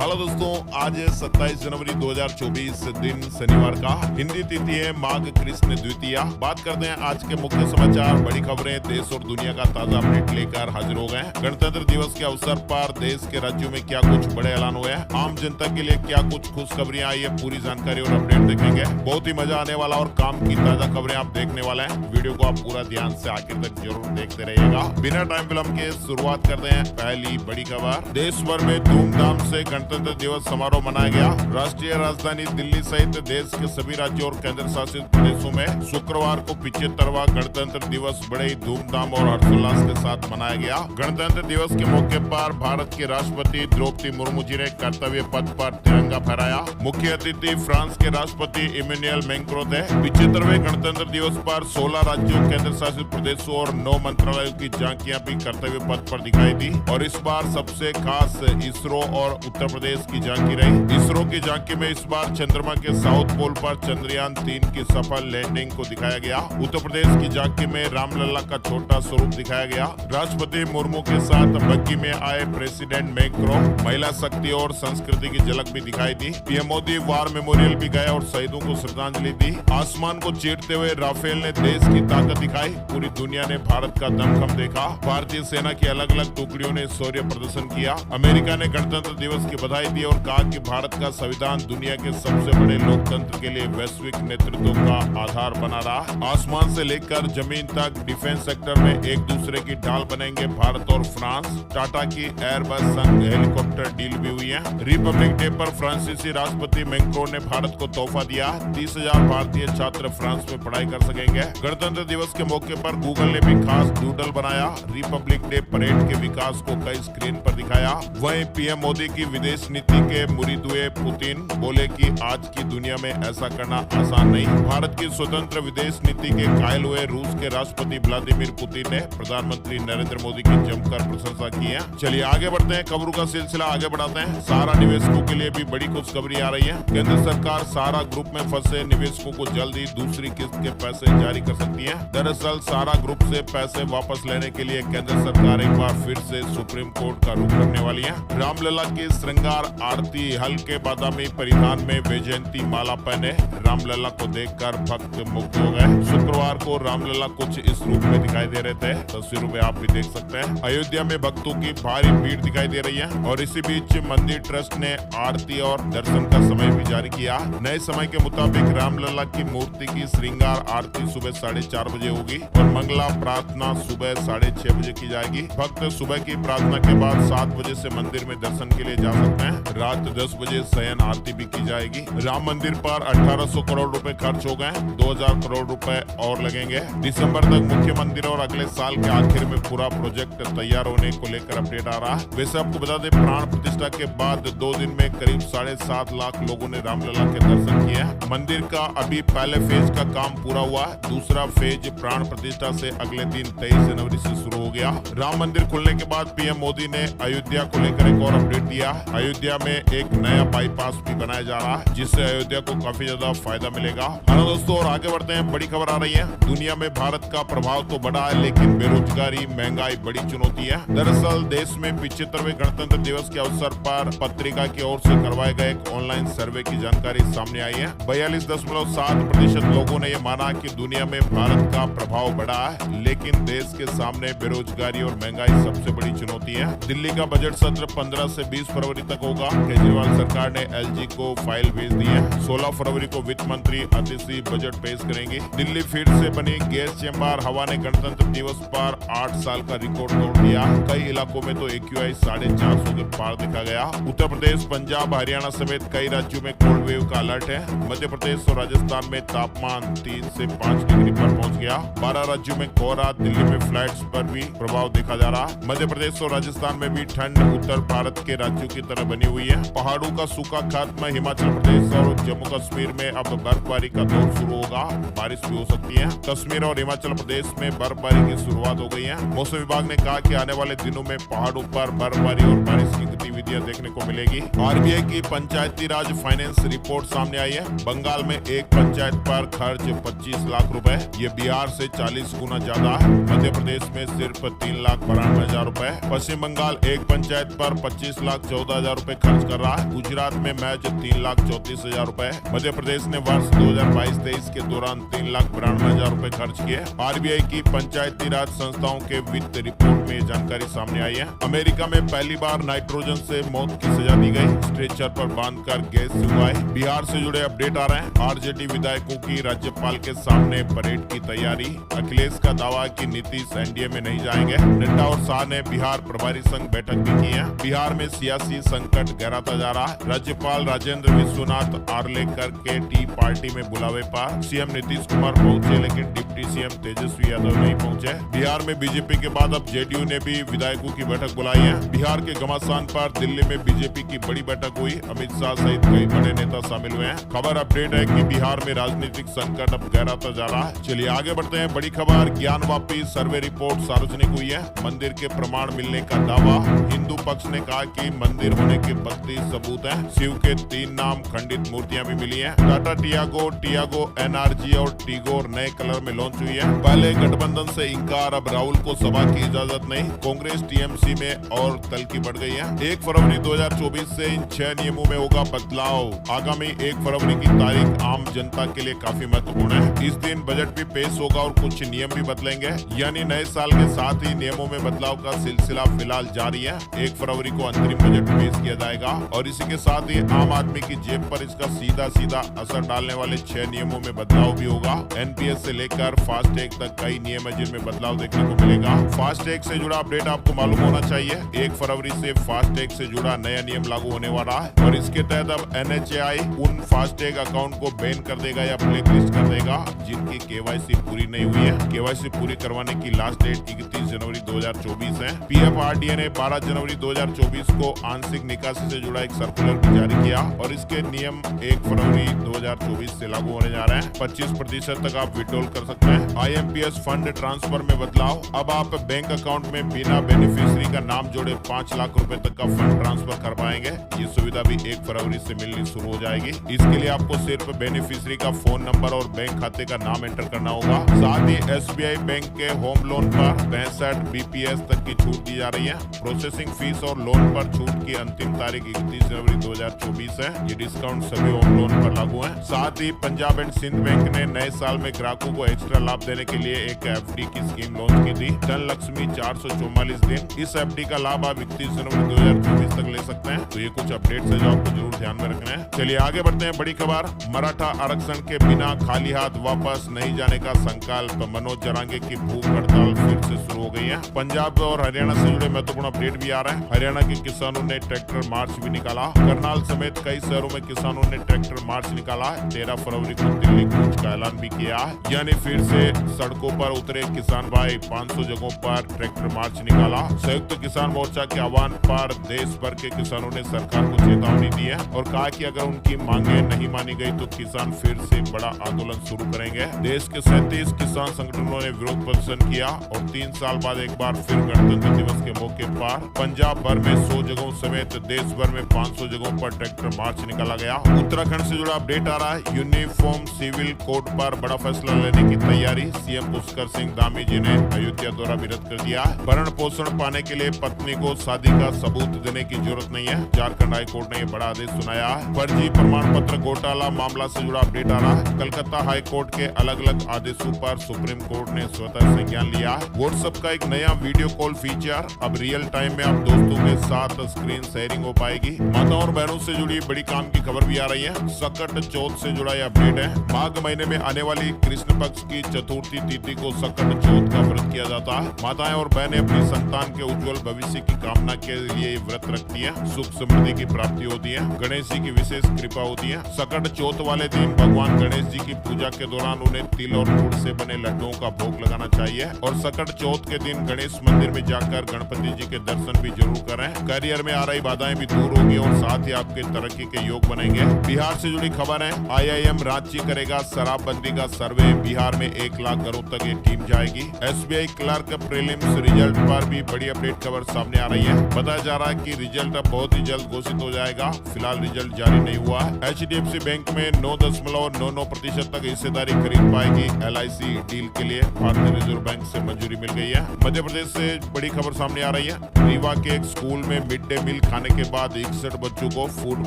Hello दोस्तों, आज है 27 जनवरी 2024 दिन शनिवार का। हिंदी तिथि है माघ कृष्ण द्वितीया। बात करते हैं आज के मुख्य समाचार, बड़ी खबरें, देश और दुनिया का ताजा अपडेट लेकर हाजिर हो गए। गणतंत्र दिवस के अवसर पर देश के राज्यों में क्या कुछ बड़े ऐलान हुए हैं, आम जनता के लिए क्या कुछ खुशखबरियां आई है, पूरी जानकारी और अपडेट देखेंगे। बहुत ही मजा आने वाला और काम की ताजा खबरें आप देखने वाले हैं। वीडियो को आप पूरा ध्यान से आखिर तक जरूर देखते रहिएगा। बिना टाइम विलंब के शुरुआत करते हैं पहली बड़ी खबर। देश भर में धूमधाम से गणतंत्र दिवस समारोह मनाया गया। राष्ट्रीय राजधानी दिल्ली सहित देश के सभी राज्यों और केंद्र शासित प्रदेशों में शुक्रवार को 75वां गणतंत्र दिवस बड़े ही धूमधाम और हर्षोल्लास के साथ मनाया गया। गणतंत्र दिवस के मौके पर भारत की राष्ट्रपति द्रौपदी मुर्मू जी ने कर्तव्य पथ पर तिरंगा फहराया। मुख्य अतिथि फ्रांस के राष्ट्रपति इमैनुअल मैक्रों थे। 75वें गणतंत्र दिवस पर 16 राज्यों, केंद्र शासित प्रदेशों और 9 मंत्रालयों की झांकियां भी कर्तव्य पथ पर दिखाई दी। और इस बार सबसे खास इसरो और उत्तर प्रदेश की झांकी रही। इसरो की झांकी में इस बार चंद्रमा के साउथ पोल पर चंद्रयान 3 की सफल लैंडिंग को दिखाया गया। उत्तर प्रदेश की झांकी में रामलला का छोटा स्वरूप दिखाया गया। राष्ट्रपति मुर्मू के साथ बग्गी में आए प्रेसिडेंट मैक्रो, महिला शक्ति और संस्कृति की झलक भी दिखाई दी। पीएम मोदी वार मेमोरियल भी गए और शहीदों को श्रद्धांजलि दी। आसमान को चीरते हुए राफेल ने देश की ताकत दिखाई। पूरी दुनिया ने भारत का दमखम देखा। भारतीय सेना की अलग अलग टुकड़ियों ने शौर्य प्रदर्शन किया। अमेरिका ने गणतंत्र दिवस की बधाई दी और कहा कि भारत का संविधान दुनिया के सबसे बड़े लोकतंत्र के लिए वैश्विक नेतृत्व का आधार बना रहा। आसमान से लेकर जमीन तक डिफेंस सेक्टर में एक दूसरे की ढाल बनेंगे भारत और फ्रांस। टाटा की एयरबस संग हेलीकॉप्टर डील भी हुई है। रिपब्लिक डे पर फ्रांसीसी राष्ट्रपति मैक्रों ने भारत को तोहफा दिया। 30,000 भारतीय छात्र फ्रांस में पढ़ाई कर सकेंगे। गणतंत्र दिवस के मौके पर गूगल ने भी खास डूडल बनाया। रिपब्लिक डे परेड के विकास को कई स्क्रीन पर दिखाया। वहीं पीएम मोदी की विदेश नीति के मुरीद हुए पुतिन बोले कि आज की दुनिया में ऐसा करना आसान नहीं। भारत की स्वतंत्र विदेश नीति के कायल हुए रूस के राष्ट्रपति व्लादिमीर पुतिन ने प्रधानमंत्री नरेंद्र मोदी की जमकर प्रशंसा की है। चलिए आगे बढ़ते हैं, खबरों का सिलसिला आगे बढ़ाते हैं। सहारा निवेशकों के लिए भी बड़ी खुशखबरी आ रही है। केंद्र सरकार सहारा ग्रुप में फंसे निवेशकों को जल्द ही दूसरी किस्त के पैसे जारी कर सकती है। दरअसल सहारा ग्रुप से पैसे वापस लेने के लिए केंद्र सरकार एक बार फिर से सुप्रीम कोर्ट का रुख करने वाली है। रामलला की श्रृंगार आरती हल्के बादामी परिधान में वैजयंती माला पहने रामलला को देखकर भक्त मुग्ध हो गए। शुक्रवार को रामलला कुछ इस रूप में दिखाई दे रहे थे। तस्वीरों में आप भी देख सकते हैं। अयोध्या में भक्तों की भारी भीड़ दिखाई दे रही है और इसी बीच मंदिर ट्रस्ट ने आरती और दर्शन का समय भी जारी किया। नए समय के मुताबिक रामलला की मूर्ति की श्रृंगार आरती सुबह 4:30 बजे होगी और मंगला प्रार्थना सुबह 6:30 बजे की जाएगी। भक्त सुबह की प्रार्थना के बाद 7 बजे से मंदिर में दर्शन के लिए जा सकते हैं। रात 10 बजे शयन आरती भी की जाएगी। राम मंदिर पर 1800 करोड़ रुपए खर्च हो गए। 2000 करोड़ रुपए और लगेंगे। दिसंबर तक मुख्य मंदिर और अगले साल के आखिर में पूरा प्रोजेक्ट तैयार होने को लेकर अपडेट आ रहा है। वैसे आपको बता दें, प्राण प्रतिष्ठा के बाद 2 दिन में करीब 7.5 लाख लोगों ने रामलला के दर्शन किए हैं। मंदिर का अभी पहले फेज का काम पूरा हुआ। दूसरा फेज प्राण प्रतिष्ठा से अगले दिन 23 जनवरी से शुरू हो गया। राम मंदिर खुलने के बाद पीएम मोदी ने अयोध्या को लेकर एक और अपडेट दिया। अयोध्या में एक नया बाईपास भी बनाया जा रहा है, जिससे अयोध्या को काफी ज्यादा फायदा मिलेगा। हेलो दोस्तों, और आगे बढ़ते हैं, बड़ी खबर आ रही है। दुनिया में भारत का प्रभाव तो बड़ा है, लेकिन बेरोजगारी, महंगाई बड़ी चुनौती है। दरअसल देश में 75वें गणतंत्र दिवस के अवसर पर पत्रिका की ओर से करवाए गए एक ऑनलाइन सर्वे की जानकारी सामने आई है। 42.7% लोगों ने यह माना कि दुनिया में भारत का प्रभाव बड़ा है, लेकिन देश के सामने बेरोजगारी और महंगाई सबसे बड़ी चुनौती है। दिल्ली का बजट सत्र 15 से 20 फरवरी तक होगा। केजरीवाल सरकार ने एलजी को फाइल भेज दी है। 16 फरवरी को वित्त मंत्री अतिथि बजट पेश करेंगे। दिल्ली फिर से बनी गैस चेंबर हवा ने गणतंत्र दिवस पर 8 साल का रिकॉर्ड तोड़ दिया। कई इलाकों में तो AQI 450 के पार देखा गया। उत्तर प्रदेश, पंजाब, हरियाणा समेत कई राज्यों में कोल्ड वेव का अलर्ट है। मध्य प्रदेश और राजस्थान में तापमान 3 से 5 डिग्री पर पहुंच गया। 12 राज्यों में कोहरा, दिल्ली में फ्लाइट्स पर भी प्रभाव देखा जा रहा। मध्य प्रदेश और राजस्थान में भी ठंड उत्तर भारत के राज्यों की तरह बनी हुई है। पहाड़ों का सूखा खत्म। हिमाचल प्रदेश और जम्मू कश्मीर में अब बर्फबारी का दौर शुरू होगा। बारिश भी हो सकती है। कश्मीर और हिमाचल प्रदेश में बर्फबारी की शुरुआत हो गई है। मौसम विभाग ने कहा कि आने वाले दिनों में पहाड़ों पर बर्फबारी और बारिश की गतिविधियां देखने को मिलेगी। आरबीआई की पंचायती राज फाइनेंस रिपोर्ट सामने आई है। बंगाल में एक पंचायत पर खर्च 25 लाख रुपए, ये बिहार से 40 गुना ज्यादा है। मध्य प्रदेश में सिर्फ 3,92,000 रुपए। पश्चिम बंगाल एक पंचायत पर 25,14,000 50,000 रूपए खर्च कर रहा है। गुजरात में मैच 3,34,000 रूपए। मध्य प्रदेश ने वर्ष 2022-23 के दौरान 3,92,000 रूपए खर्च किए। आरबीआई की पंचायती राज संस्थाओं के वित्त रिपोर्ट में जानकारी सामने आई है। अमेरिका में पहली बार नाइट्रोजन से मौत की सजा दी गई। स्ट्रेचर पर बांधकर गैस सुनवाई। बिहार से जुड़े अपडेट आ रहे हैं। आरजेडी विधायकों की राज्यपाल के सामने परेड की तैयारी। अखिलेश का दावा कि नीतीश एनडीए में नहीं जाएंगे। नड्डा और शाह ने बिहार प्रभारी संघ बैठक भी की है। बिहार में सियासी संकट गहराता जा रहा है। राज्यपाल राजेंद्र विश्वनाथ आर्लेकर के टी पार्टी में बुलावे पर सीएम नीतीश कुमार पहुंचे, लेकिन डिप्टी सीएम तेजस्वी यादव नहीं पहुंचे। बिहार में बीजेपी के बाद अब जेडीयू ने भी विधायकों की बैठक बुलाई है। बिहार के घमासान पर दिल्ली में बीजेपी की बड़ी बैठक हुई। अमित शाह सहित कई बड़े नेता शामिल हुए हैं। खबर अपडेट है कि बिहार में राजनीतिक संकट अब गहराता जा रहा है। चलिए आगे बढ़ते हैं। बड़ी खबर, ज्ञानवापी सर्वे रिपोर्ट सार्वजनिक हुई है। मंदिर के प्रमाण मिलने का दावा। हिंदू पक्ष ने कहा कि मंदिर होने के 32 सबूत हैं। शिव के 3 नाम खंडित मूर्तियां भी मिली हैं। टाटा टियागो एनआरजी और टिगोर नए कलर में लॉन्च हुई है। पहले गठबंधन से इंकार, अब राहुल को सभा की इजाजत नहीं। कांग्रेस टीएमसी में और तल्खी बढ़ गई है। 1 फरवरी 2024 से इन 6 नियमों में होगा बदलाव। आगामी 1 फरवरी की तारीख आम जनता के लिए काफी महत्वपूर्ण है। इस दिन बजट भी पेश होगा और कुछ नियम भी बदलेंगे, यानी नए साल के साथ ही नियमों में बदलाव का सिलसिला फिलहाल जारी है। 1 फरवरी को अंतरिम बजट पेश किया जाएगा और इसी के साथ ही आम आदमी की जेब पर इसका सीधा असर डालने वाले 6 नियमों में बदलाव भी होगा। एनपीएस से लेकर फास्टैग तक कई नियम है जिनमें बदलाव देखने को मिलेगा। फास्टैग से जुड़ा अपडेट आपको मालूम होना चाहिए। 1 फरवरी से फास्टैग से जुड़ा नया नियम लागू होने वाला है और इसके तहत अब एनएचएआई उन फास्टैग अकाउंट को बैन कर देगा या ब्लैकलिस्ट कर देगा जिनकी केवाईसी पूरी नहीं हुई है। केवाईसी पूरी करवाने की लास्ट डेट 31 जनवरी 2024 है। पीएफआरडीए ने 12 जनवरी 2024 को आंशिक निकासी से जुड़ा एक सर्कुलर भी जारी किया और इसके नियम 1 फरवरी 2024 से लागू होने जा रहे हैं। 25% तक आप विड्रॉल कर सकते हैं। आईएमपीएस फंड ट्रांसफर में बदलाव। अब आप बैंक अकाउंट में बिना बेनिफिशियरी का नाम जोड़े 5 लाख रुपए तक का फंड ट्रांसफर कर पाएंगे। ये सुविधा भी 1 फरवरी से मिलनी शुरू हो जाएगी। इसके लिए आपको सिर्फ बेनिफिशियरी का फोन नंबर और बैंक खाते का नाम एंटर करना होगा। साथ ही एसबीआई बैंक के होम लोन पर 65 बीपीएस तक की छूट दी जा रही है। प्रोसेसिंग फीस और लोन पर छूट की अंतिम तारीख 31 जनवरी 2024 है। ये डिस्काउंट सभी होम लोन पर लागू है। साथ ही पंजाब एंड सिंध बैंक ने नए साल में ग्राहकों को एक्स्ट्रा लाभ देने के लिए एक एफडी की स्कीम लॉन्च की थी। धन लक्ष्मी 444 दिन। इस एफडी का लाभ आप 31 जनवरी 2024 तक ले सकते हैं। तो ये कुछ अपडेट्स है जो आपको जरूर ध्यान में रखना है। चलिए आगे बढ़ते हैं। बड़ी खबर, मराठा आरक्षण के बिना खाली हाथ वापस नहीं जाने का संकल्प। मनोज जरांगे की भूख हड़ताल फिर से शुरू हो गई है। पंजाब और हरियाणा से जुड़े महत्वपूर्ण अपडेट भी आ रहे हैं। हरियाणा के किसानों ने ट्रैक्टर मार्च भी निकाला। करनाल समेत कई शहरों में किसानों ने ट्रैक्टर मार्च निकाला। 13 फरवरी को दिल्ली कूच का ऐलान भी किया, यानी फिर से सड़कों पर उतरे किसान भाई। 500 जगहों पर ट्रैक्टर मार्च निकाला। संयुक्त किसान मोर्चा के आह्वान पर देश भर के किसानों ने सरकार को चेतावनी दी है और कहा कि अगर उनकी मांगे नहीं मानी गई तो किसान फिर से बड़ा आंदोलन शुरू करेंगे। देश के 37 किसान संगठनों ने विरोध प्रदर्शन किया और 3 साल बाद एक बार फिर गणतंत्र दिवस के मौके पर पंजाब भर में 100 जगहों समेत देश भर में 500 जगहों पर ट्रैक्टर मार्च निकाला गया। उत्तराखंड से जुड़ा अपडेट आ रहा है। यूनिफॉर्म सिविल कोड पर बड़ा फैसला लेने की तैयारी। सीएम पुष्कर सिंह धामी जी ने अयोध्या दौरा भी रद्द कर दिया। भरण पोषण पाने के लिए पत्नी को शादी का सबूत देने की जरूरत नहीं है। झारखंड हाई कोर्ट ने ये बड़ा आदेश सुनाया है। फर्जी प्रमाण पत्र घोटाला मामला से जुड़ा अपडेट आ रहा है। कलकत्ता हाई कोर्ट के अलग अलग आदेशों पर सुप्रीम कोर्ट ने स्वतः संज्ञान लिया है। व्हाट्सएप का एक नया वीडियो कॉल फीचर। अब रियल टाइम में आप दोस्तों के साथ स्क्रीन शेयरिंग हो पाएगी। माताओं और बहनों से जुड़ी बड़ी काम की खबर भी आ रही है। सकट चौथ से जुड़ा यह अपडेट है। माघ महीने में आने वाली कृष्ण पक्ष की चतुर्थी तिथि को सकट चौथ का व्रत किया जाता है। माताएं और बहनें अपनी संतान के उज्जवल भविष्य की कामना के लिए व्रत रखती है। सुख समृद्धि की प्राप्ति होती है। गणेश जी की विशेष कृपा होती है। सकट चौथ वाले दिन भगवान गणेश जी की पूजा के दौरान उन्हें तिल और गुड़ से बने लड्डुओं का भोग लगाना चाहिए और सकट चौथ के दिन गणेश मंदिर में जाकर गणपति जी के दर्शन भी जरूर करें। करियर में आ रही बाधाएं भी दूर होगी और साथ ही आपके तरक्की के योग बनेंगे। बिहार से जुड़ी खबर है। आईआईएम रांची करेगा शराबबंदी का सर्वे। बिहार में 1 लाख घरों तक ये टीम जाएगी। एसबीआई क्लर्क प्रीलिम्स रिजल्ट पर भी बड़ी अपडेट खबर सामने आ रही है। बताया जा रहा है कि रिजल्ट अब बहुत ही जल्द घोषित हो जाएगा। फिलहाल रिजल्ट जारी नहीं हुआ है। HDFC बैंक में 9.99% तक हिस्सेदारी खरीद पाएगी। LIC डील के लिए भारतीय रिजर्व बैंक से मंजूरी मिल गई है। मध्य प्रदेश से बड़ी खबर सामने आ रही है। रीवा के एक स्कूल में मिड डे मील खाने के बाद 61 बच्चों को फूड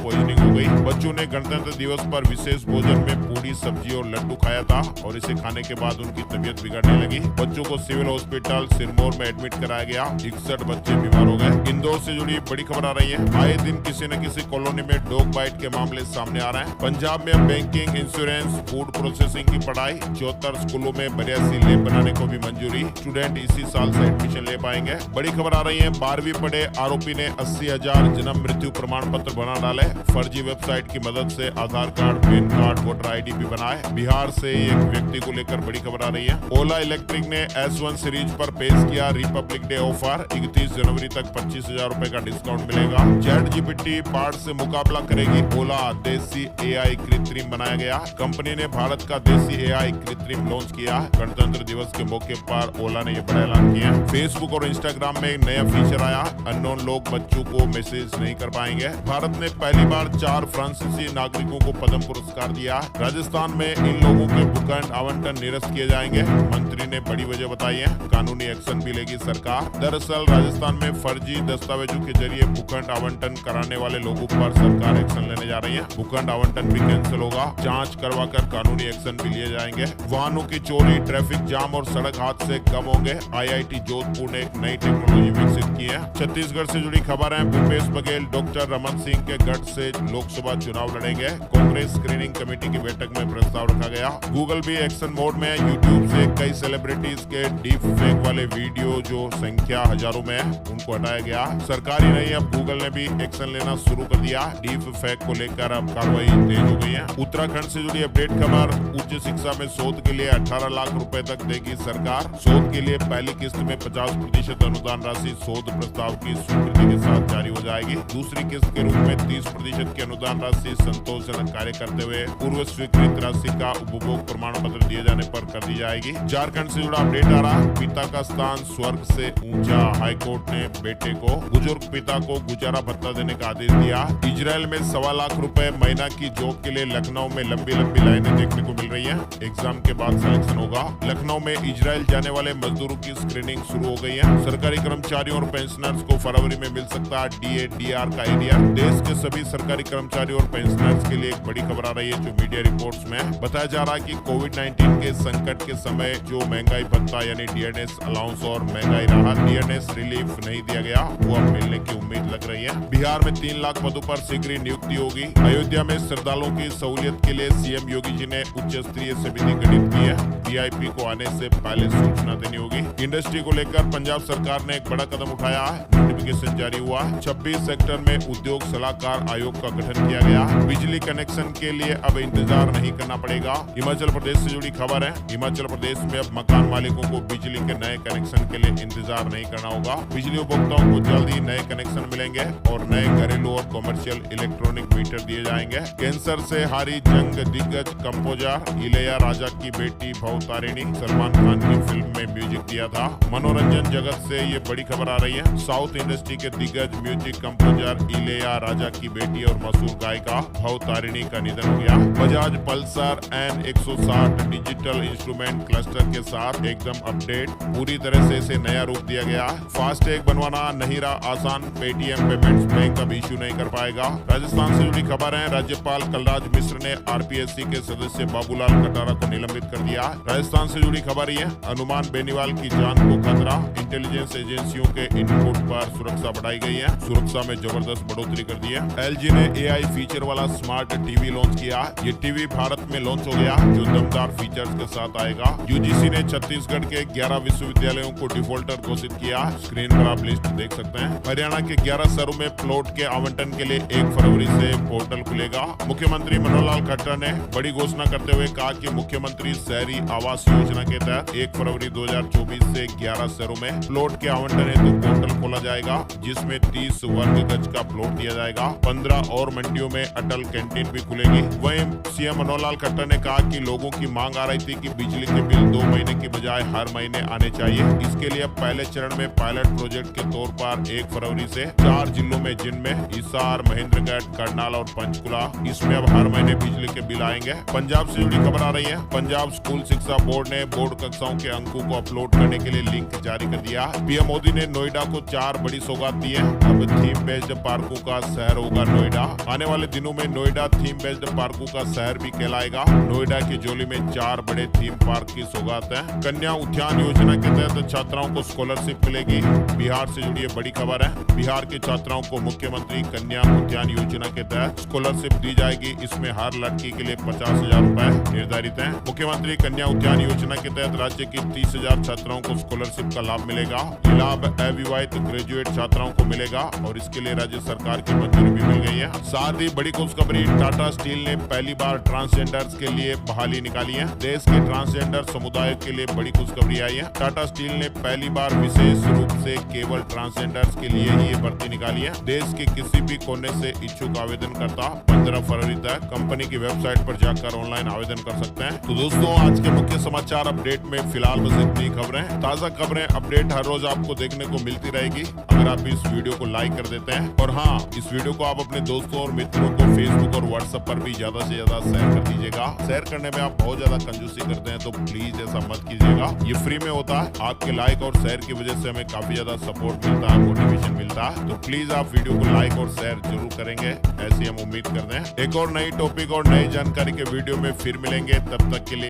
पॉइजनिंग हो गई। बच्चों ने गणतंत्र दिवस पर विशेष भोजन में पूरी, सब्जी और लड्डू खाया था और इसे खाने के बाद उनकी तबीयत बिगड़ने लगी। बच्चों को सिविल हॉस्पिटल सिरमौर में एडमिट कराया गया। 61 बच्चे बीमार हो गए। इंदौर से जुड़ी बड़ी खबर आ रही है। आए दिन किसी न किसी कॉलोनी में डॉग बाइट के मामले सामने आ रहे हैं। पंजाब में बैंकिंग, इंश्योरेंस, फूड प्रोसेसिंग की पढ़ाई। 74 स्कूलों में 82 लैब बनाने को भी मंजूरी। स्टूडेंट इसी साल से एडमिशन ले पाएंगे। बड़ी खबर आ रही है। 12वीं पढ़े आरोपी ने 80,000 जन्म मृत्यु प्रमाण पत्र बना डाले। फर्जी वेबसाइट की मदद से Aadhaar card, PAN card, voter ID भी बनाए। बिहार से एक व्यक्ति को लेकर बड़ी खबर आ रही है। ओला इलेक्ट्रिक ने S1 सीरीज पर पेश किया रिपब्लिक डे ऑफर। 31 जनवरी तक 25,000 रुपए का डिस्काउंट मिलेगा। ChatGPT पार्ट से मुकाबला करेगी ओला। देसी AI कृत्रिम बनाया गया। कंपनी ने भारत का देसी AI कृत्रिम लॉन्च किया। गणतंत्र दिवस के मौके पर ओला ने यह बड़ा ऐलान किया। फेसबुक और इंस्टाग्राम में एक नया फीचर आया। अननोन लोग बच्चों को मैसेज नहीं कर पाएंगे। भारत ने पहली बार 4 फ्रांसीसी नागरिकों को पद्म पुरस्कार दिया। राजस्थान में इन लोगों के भूखंड आवंटन निरस्त किए जाएंगे। मंत्री ने बड़ी वजह बताई है। कानूनी एक्शन भी लेगी सरकार। दरअसल राजस्थान में फर्जी दस्तावेजों के जरिए भूखंड आवंटन कराने वाले लोगों पर सरकार एक्शन लेने जा रही है। भूखंड आवंटन भी कैंसिल होगा। जांच करवाकर कानूनी एक्शन भी लिए जाएंगे। वाहनों की चोरी, ट्रैफिक जाम और सड़क हादसे कम होंगे। IIT जोधपुर ने एक नई टेक्नोलॉजी विकसित की है। छत्तीसगढ़ से जुड़ी खबर है। भूपेश बघेल डॉक्टर रमन सिंह के गढ़ से लोकसभा चुनाव लड़ेंगे। कांग्रेस स्क्रीनिंग कमेटी की बैठक में प्रस्ताव रखा गया। गूगल भी एक्शन मोड में है। यूट्यूब से कई सेलिब्रिटीज के डीप फेक वाले वीडियो जो संख्या हजारों में है उनको हटाया गया। सरकारी नहीं, अब गूगल ने भी एक्शन लेना शुरू कर दिया। डीप फेक को लेकर अब कार्रवाई तेज हो गई है। उत्तराखंड से जुड़ी अपडेट खबर। उच्च शिक्षा में शोध के लिए 18 लाख रुपए तक देगी सरकार। शोध के लिए पहली किस्त में 50% अनुदान राशि शोध प्रस्ताव की स्वीकृति के साथ जारी हो जाएगी। दूसरी किस्त के रूप में 30% की अनुदान राशि संतोषजनक कार्य करते हुए पूर्व स्वीकृत राशि का उपभोग प्रमाण पत्र दिए जाने पर कर दी जाएगी। झारखंड से जुड़ा अपडेट आ रहा। पिता का स्थान स्वर्ग से ऊंचा। हाईकोर्ट ने बेटे को, बुजुर्ग पिता को गुजारा भत्ता देने का आदेश दिया। इजराइल में 1.25 लाख रुपए महीना की जॉब के लिए लखनऊ में लंबी लाइनें देखने को मिल रही है। एग्जाम के बाद सिलेक्शन होगा। लखनऊ में इजराइल जाने वाले मजदूरों की स्क्रीनिंग शुरू हो गई है। सरकारी कर्मचारियों और पेंशनर्स को फरवरी में मिल सकता है DA DR का एरिया। देश के सभी सरकारी कर्मचारियों और पेंशनर्स के लिए एक बड़ी खबर आ रही है जो मीडिया रिपोर्ट्स में बताया जा रहा है कि कोविड-19 के संकट के समय जो महंगाई भत्ता यानी DNS अलाउंस और महंगाई राहत DNS रिलीफ नहीं दिया गया वो अब मिलने की उम्मीद लग रही है। बिहार में 3 लाख पदों पर शीघ्र ही नियुक्ति होगी। अयोध्या में श्रद्धालुओं की सहूलियत के लिए CM योगी जी ने उच्च स्तरीय समिति गठित की है। VIP को आने से पहले सूचना देनी होगी। इंडस्ट्री को लेकर पंजाब सरकार ने एक बड़ा कदम उठाया है। नोटिफिकेशन जारी हुआ। 26 सेक्टर में उद्योग सलाहकार आयोग का गठन किया गया। बिजली कनेक्शन के लिए अब इंतजार नहीं करना पड़ेगा। हिमाचल प्रदेश से जुड़ी खबर है। हिमाचल प्रदेश में अब मकान मालिकों को बिजली के नए कनेक्शन के लिए इंतजार नहीं करना होगा। बिजली उपभोक्ताओं को जल्द ही नए कनेक्शन मिलेंगे और नए घरेलू और कमर्शियल इलेक्ट्रॉनिक मीटर दिए जाएंगे। कैंसर से हारी जंग दिग्गज कंपोजर इलैयाराजा की बेटी भवतारिणी सलमान खान की फिल्म में म्यूजिक दिया था। मनोरंजन जगत से ये बड़ी खबर आ रही है। साउथ इंडस्ट्री के दिग्गज म्यूजिक कंपोजर इलैयाराजा की बेटी और मशहूर गायिका भवतारिणी का निधन हो गया। Bajaj Pulsar N160 digital instrument cluster के साथ एकदम अपडेट। पूरी तरह से इसे नया रूप दिया गया। फास्टैग बनवाना नहीं रहा आसान। पेटीएम पेमेंट्स बैंक अब इश्यू नहीं कर पाएगा। राजस्थान से जुड़ी खबर है। राज्यपाल कलराज मिश्र ने RPSC के सदस्य बाबूलाल कटारा को निलंबित कर दिया। राजस्थान से जुड़ी खबर है। हनुमान बेनीवाल की जान को खतरा। इंटेलिजेंस एजेंसियों के इनपुट पर सुरक्षा बढ़ाई गई है। सुरक्षा में जबरदस्त बढ़ोतरी कर दी है। LG ने AI फीचर वाला स्मार्ट टीवी लॉन्च किया। ये टीवी भारत में लॉन्च हो गया जो दमदार फीचर्स के साथ आएगा। UGC ने छत्तीसगढ़ के 11 विश्वविद्यालयों को डिफॉल्टर घोषित किया। स्क्रीन पर आप लिस्ट देख सकते हैं। हरियाणा के 11 शहरों में प्लॉट के आवंटन के लिए 1 फरवरी से पोर्टल खुलेगा। मुख्यमंत्री मनोहर लाल खट्टर ने बड़ी घोषणा करते हुए कहा कि मुख्यमंत्री शहरी आवास योजना के तहत 1 फरवरी 2024 से 11 शहरों में प्लॉट के आवंटन हेतु पोर्टल खोला जाएगा जिसमें 30 वर्ग गज का प्लॉट दिया जाएगा। 15 और मंडियों में अटल कैंटीन भी खुलेगी। वहीं CM मनोहर लाल खट्टर ने कहा कि लोगों की मांग आ रही विनती कि बिजली के बिल 2 महीने की बजाय हर महीने आने चाहिए। इसके लिए पहले चरण में पायलट प्रोजेक्ट के तौर पर 1 फरवरी से 4 जिलों में, जिनमें हिसार, महेंद्रगढ़, करनाल और पंचकुला, इसमें अब हर महीने बिजली के बिल आएंगे। पंजाब से जुड़ी खबर आ रही है। पंजाब स्कूल शिक्षा बोर्ड ने बोर्ड कक्षाओं के अंकों को अपलोड करने के लिए लिंक जारी कर दिया। पीएम मोदी ने नोएडा को 4 बड़ी सौगात दी है। अब थीम बेस्ड पार्कों का शहर होगा नोएडा। आने वाले दिनों में नोएडा थीम बेस्ड पार्कों का शहर भी कहलाएगा। नोएडा की झोली में 4 बड़े थीम पार्क की सौगात है। कन्या उद्यान योजना के तहत छात्राओं को स्कॉलरशिप मिलेगी। बिहार से जुड़ी बड़ी खबर है। बिहार के छात्राओं को मुख्यमंत्री कन्या उद्यान योजना के तहत स्कॉलरशिप दी जाएगी। इसमें हर लड़की के लिए 50,000 रुपए निर्धारित है। मुख्यमंत्री कन्या उद्यान योजना के तहत राज्य की 30,000 छात्राओं को स्कॉलरशिप का लाभ मिलेगा। ये लाभ अविवाहित ग्रेजुएट छात्राओं को मिलेगा और इसके लिए राज्य सरकार की मंजूरी भी मिल गई है। साथ ही बड़ी खुशखबरी, टाटा स्टील ने पहली बार ट्रांसजेंडर्स के लिए बहाली निकाली है। देश के ट्रांसजेंडर समुदाय के लिए बड़ी खुशखबरी आई है। टाटा स्टील ने पहली बार विशेष रूप से केवल ट्रांसजेंडर्स के लिए ही ये भर्ती निकाली है। देश के किसी भी कोने से इच्छुक आवेदनकर्ता 15 फरवरी तक कंपनी की वेबसाइट पर जाकर ऑनलाइन आवेदन कर सकते हैं। तो दोस्तों, आज के मुख्य समाचार अपडेट में फिलहाल बस इतनी खबरें। ताजा खबरें अपडेट हर रोज आपको देखने को मिलती रहेगी अगर आप इस वीडियो को लाइक कर देते हैं। और हाँ, इस वीडियो को आप अपने दोस्तों और मित्रों को फेसबुक और व्हाट्सएप पर भी ज्यादा से ज्यादा शेयर कर दीजिएगा। शेयर करने में आप बहुत ज्यादा कंजूसी करते हैं, तो प्लीज ऐसा मत कीजिएगा। ये फ्री में होता है। आपके लाइक और शेयर की वजह से हमें काफी ज्यादा सपोर्ट मिलता है, मोटिवेशन मिलता है। तो प्लीज आप वीडियो को लाइक और शेयर जरूर करेंगे, ऐसी हम उम्मीद करते हैं। एक और नई टॉपिक और नई जानकारी के वीडियो में फिर मिलेंगे। तब तक के लिए